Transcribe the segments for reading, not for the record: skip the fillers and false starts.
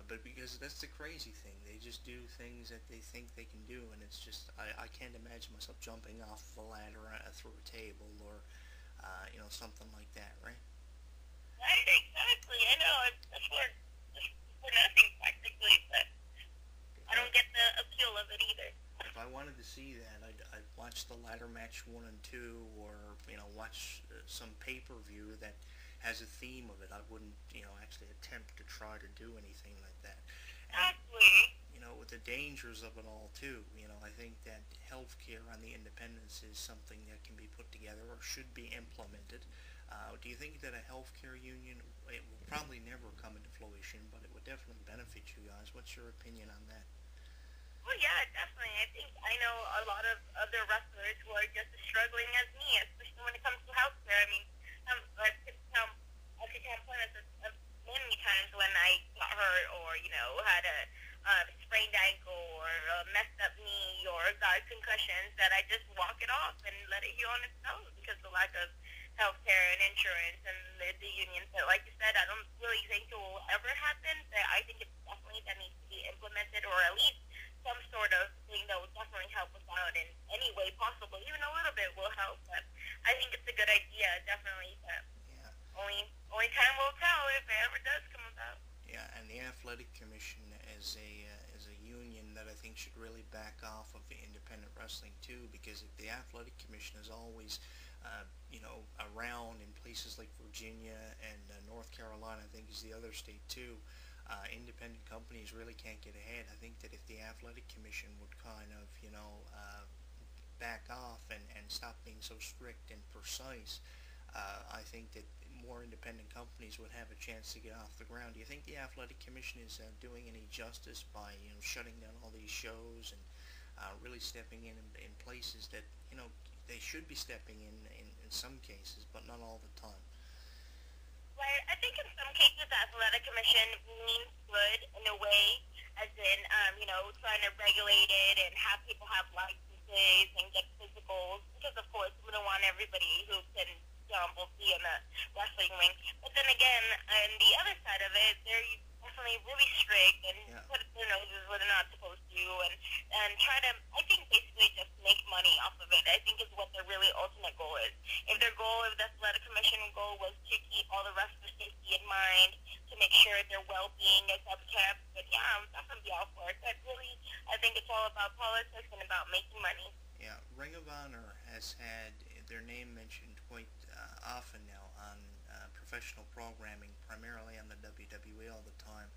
But because that's the crazy thing, they just do things that they think they can do, and it's just I can't imagine myself jumping off of a ladder through a table or something like that, right? Right, exactly. I know it's for nothing practically, but If I I don't get the appeal of it either. if I wanted to see that, I'd watch the ladder match one and two, or watch some pay-per-view that has a theme of it. I wouldn't actually attempt to try to do anything like that. And Exactly. with the dangers of it all too, I think that healthcare on the independents is something that can be put together or should be implemented. Do you think that a healthcare union, it will probably never come into fruition, but it would definitely benefit you guys? What's your opinion on that? Well, yeah, definitely. I think I know a lot of other wrestlers who are just as struggling as me, especially when it comes to healthcare. I mean, I could count points of many times when I got hurt or had a sprained ankle or a messed up knee or got concussions that I just walk it off and let it heal on its own because of the lack of healthcare and insurance and the unions. But like you said, I don't really think it will ever happen. But I think it's definitely that needs to be implemented, or at least some sort of thing that will definitely help us out in any way possible. Even a little bit will help. But I think it's a good idea, definitely. But Yeah, only time will tell if it ever does come about. yeah, and the athletic commission is a union that I think should really back off of the independent wrestling too, because if the athletic commission is always around in places like Virginia and North Carolina, I think is the other state too. Independent companies really can't get ahead. I think that if the athletic commission would kind of, back off and stop being so strict and precise, I think that more independent companies would have a chance to get off the ground. Do you think the athletic commission is doing any justice by shutting down all these shows and really stepping in places that they should be stepping in some cases, but not all the time? Right. I think in some cases the athletic commission means good in a way, as in, trying to regulate it and have people have licenses and get physicals, because of course we don't want everybody who can jump will be in the wrestling ring. But then again, on the other side of it, they're definitely really strict and Yeah, put their noses where they're not supposed to, and try to, I think, basically just make money off of it. I think is what their really ultimate goal is. If their goal, if the athletic commission goal was to keep all the wrestlers' safety in mind, to make sure their well-being is upkept, but yeah, I'm definitely all for it. But really, I think it's all about politics and about making money. yeah. Ring of Honor has had their name mentioned quite often now on professional programming, primarily on the WWE all the time.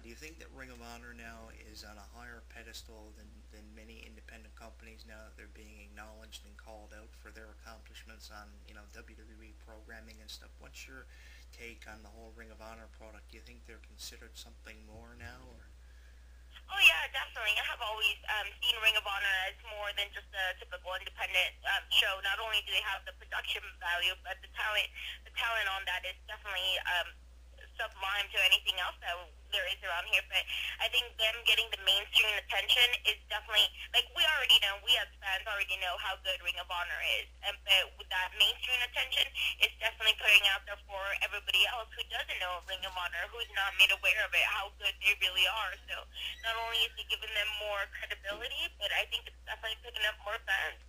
Do you think that Ring of Honor now is on a higher pedestal than many independent companies now that they're being acknowledged and called out for their accomplishments on WWE programming and stuff? What's your take on the whole Ring of Honor product? Do you think they're considered something more now, or? Oh yeah, definitely. I have always seen Ring of Honor as more than just a typical independent show. Not only do they have the production value, but the talent on that is definitely sublime to anything else that there is around here. But I think them getting the mainstream attention is definitely, like, we already know, we as fans already know how good Ring of Honor is. But with that mainstream attention, it's definitely putting out there for everybody else who doesn't know Ring of Honor, who's not made aware of it, how good they really are. So not only is it giving them more credibility, but I think it's definitely picking up more fans.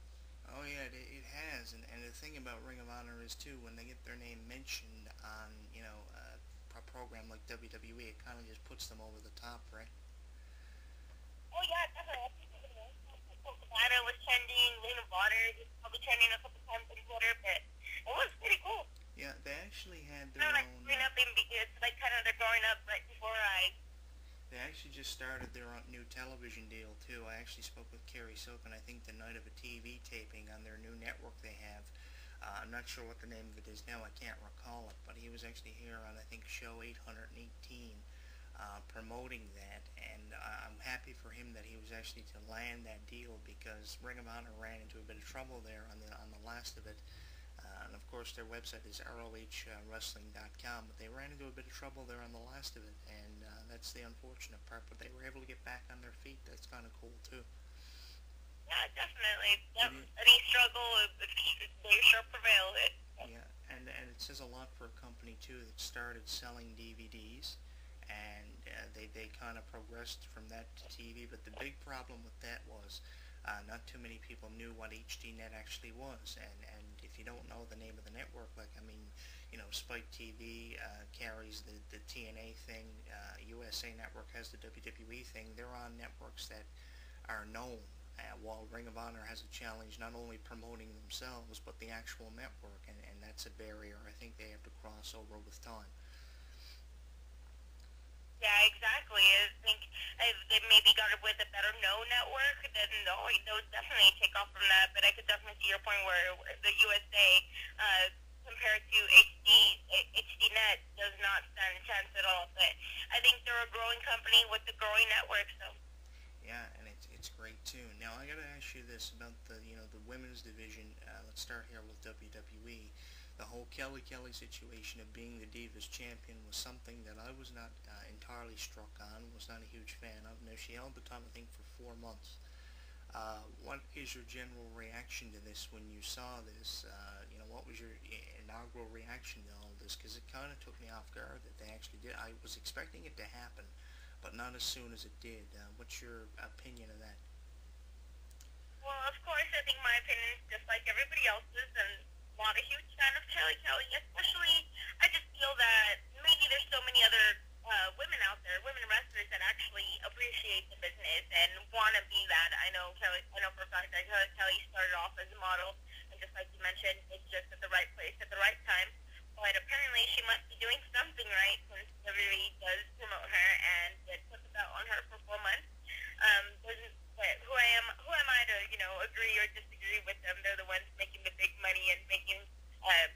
Oh yeah, it has, and the thing about Ring of Honor is too, when they get their name mentioned on a program like WWE, it kind of just puts them over the top, right? Oh yeah, definitely. I think even Nevada was trending, Ring of Honor is probably trending a couple times on Twitter, but it was pretty cool. Yeah, they actually had Kind their of like own. growing up in, it's like kind of they're growing up right before I. They actually just started their own new television deal too. I actually spoke with Kerry Silken, I think the night of a TV taping on their new network they have. I'm not sure what the name of it is now. I can't recall it, but he was actually here on I think show 818, promoting that, and I'm happy for him that he was actually to land that deal, because Ring of Honor ran into a bit of trouble there on the last of it. And of course their website is rohwrestling.com, but they ran into a bit of trouble there on the last of it, and that's the unfortunate part, but they were able to get back on their feet. That's kind of cool too. Yeah, definitely. But Yep. Any struggle, they sure prevail. yeah, and it says a lot for a company too that started selling DVDs, and they kind of progressed from that to TV. But the big problem with that was not too many people knew what HDNet actually was. And if you don't know the name of the network, like, I mean, you know, Spike TV carries the TNA thing, USA Network has the WWE thing. They're on networks that are known, while Ring of Honor has a challenge not only promoting themselves but the actual network, and that's a barrier I think they have to cross over with time. Yeah, exactly. I think they maybe got it with a better known network, then they'll definitely take off from that. But I could definitely see your point where the USA, compared to HDNet, does not stand a chance at all. But I think they're a growing company with a growing network, so. Yeah, and it's great too. Now I gotta ask you this about the the women's division. Let's start here with WWE. The whole Kelly situation of being the Divas champion was something that I was not entirely struck on. Was not a huge fan of. Now she held the title I think for 4 months. What is your general reaction to this when you saw this? What was your inaugural reaction to all this? Because it kind of took me off guard that they actually did. I was expecting it to happen, but not as soon as it did. What's your opinion of that? Well, of course, I think my opinion is just like everybody else's, and not a huge fan of Kelly, especially, I just feel that maybe there's so many other women out there, women wrestlers that actually appreciate the business and want to be that. I know for a fact that Kelly started off as a model, and just like you mentioned, it's just at the right place at the right time. But apparently she must be doing something right since WWE does promote her and it puts it out on her for 4 months. Doesn't but who am I to, agree or disagree with them? They're the ones making the big money and making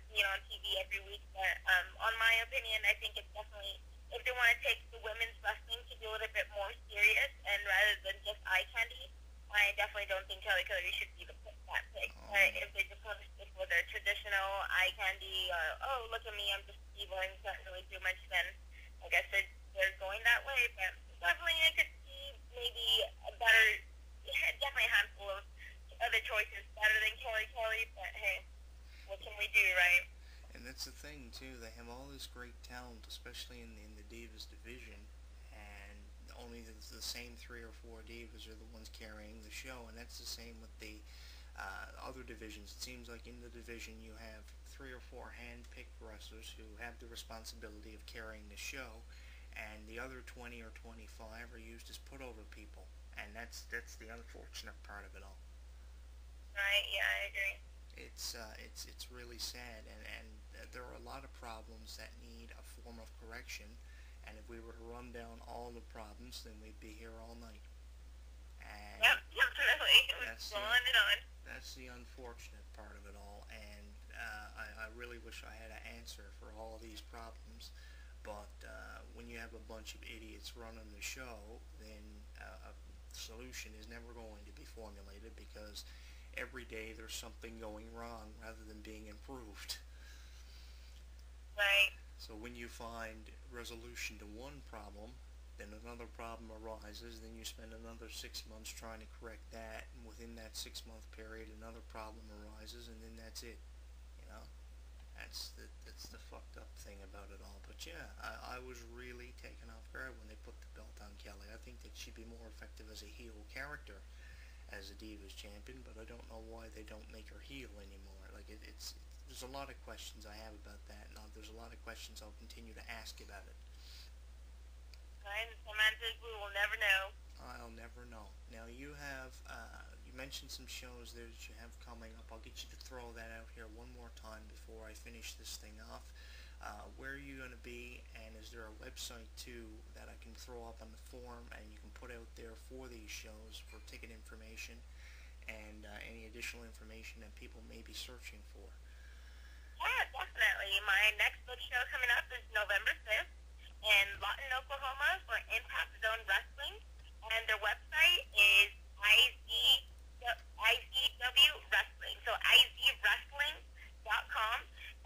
being on TV every week. But on my opinion, I think it's definitely, if they want to take the women's wrestling to be a little bit more serious and rather than just eye candy, I definitely don't think Kelly should be that pick. But if they just want to stick with their traditional eye candy or, oh, look at me, I'm just evil and can't really do much, then I guess they're going that way. But definitely I could see maybe a better, definitely a handful of other choices better than Kelly, but hey, what can we do, right? And that's the thing too. They have all this great talent, especially in the Divas division, and only the same 3 or 4 divas are the ones carrying the show. And that's the same with the other divisions. It seems like in the division you have 3 or 4 hand-picked wrestlers who have the responsibility of carrying the show, and the other 20 or 25 are used as put-over people. And that's the unfortunate part of it all. Right? Yeah, I agree. It's really sad, and there are a lot of problems that need a form of correction. And if we were to run down all the problems, then we'd be here all night. And yep, definitely. It was on and on. That's the unfortunate part of it all, and I really wish I had an answer for all of these problems. But when you have a bunch of idiots running the show, then a solution is never going to be formulated because every day there's something going wrong rather than being improved. Right. So when you find resolution to one problem, then another problem arises, then you spend another 6 months trying to correct that, and within that 6-month period another problem arises, and then that's it. That's the fucked up thing about it all. But yeah, I was really taken off guard when they put the belt on Kelly. I think that she'd be more effective as a heel character as a Divas champion, but I don't know why they don't make her heel anymore. Like there's a lot of questions I have about that, and there's a lot of questions I'll continue to ask about it. Right, and some answers we will never know. I'll never know. Now you have, you mentioned some shows there that you have coming up. I'll get you to throw that out here one more time before I finish this thing off. Where are you going to be, and is there a website too that I can throw up on the forum and you can put out there for these shows for ticket information and any additional information that people may be searching for? Yeah, definitely. My next book show coming up is November 5th in Lawton, Oklahoma for Impact Zone Wrestling, and their website is IZW Wrestling, so IZWrestling.com,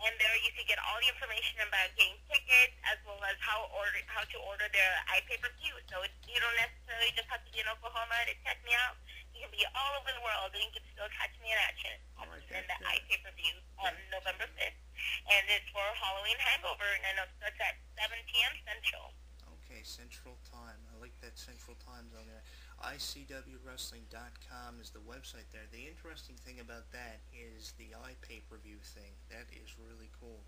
and there you can get all the information about getting tickets as well as how to order their iPay-per-view. So you don't necessarily just have to be in Oklahoma to check me out. You can be all over the world and you can still catch me in action in the iPay-per-view on November 5th. And it's for Halloween Hangover, and I know it starts at 7 p.m. Central. Okay, Central Time. I like that Central Time Zone there. ICWWrestling.com is the website there. The interesting thing about that is the iPay-per-view thing. That is really cool.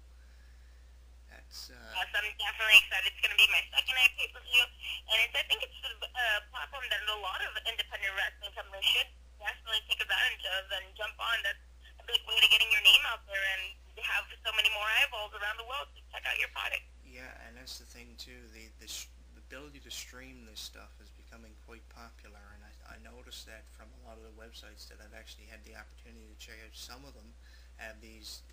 That's Yes, I'm definitely excited. It's going to be my second night pay-per-view, and I think it's a platform that a lot of independent wrestling companies should definitely take advantage of and jump on. That's a big way to getting your name out there and have so many more eyeballs around the world to check out your product. yeah, and that's the thing too. The ability to stream this stuff is becoming quite popular, and I noticed that from a lot of the websites that I've actually had the opportunity to check out. Some of them have these,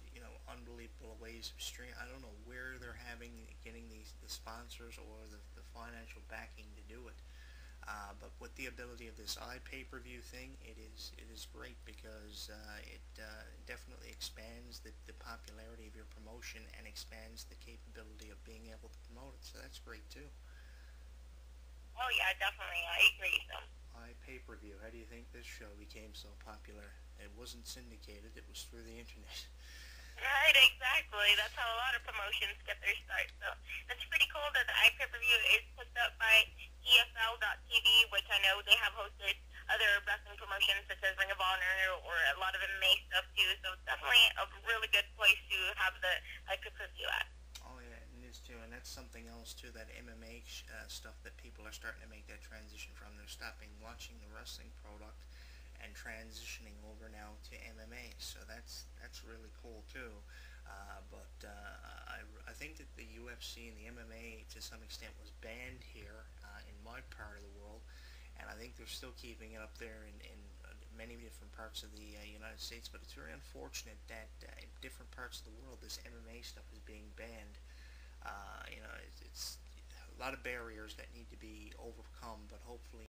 unbelievable ways of stream. I don't know where they're getting the sponsors or the financial backing to do it. But with the ability of this iPay-per-view thing, it is great because it definitely expands the popularity of your promotion and expands the capability of being able to promote it. So that's great too. Oh yeah, definitely. I agree. So. iPay-per-view. How do you think this show became so popular? It wasn't syndicated. It was through the internet. Right, exactly. That's how a lot of promotions get their start. So that's pretty cool that the iPay-per-view is put up by EFL.TV, which I know they have hosted other wrestling promotions such as Ring of Honor or a lot of MMA stuff too. So it's definitely a really good place to have the iPay-per-view at. Oh yeah, it is too, and that's something else too. That MMA stuff that people are starting to make that transition from. They're stopping watching the wrestling product and transitioning over now to MMA. So that's really cool too. I think that the UFC and the MMA to some extent was banned here in my part of the world, and I think they're still keeping it up there in many different parts of the United States. But it's very unfortunate that in different parts of the world this MMA stuff is being banned. It's a lot of barriers that need to be overcome, but hopefully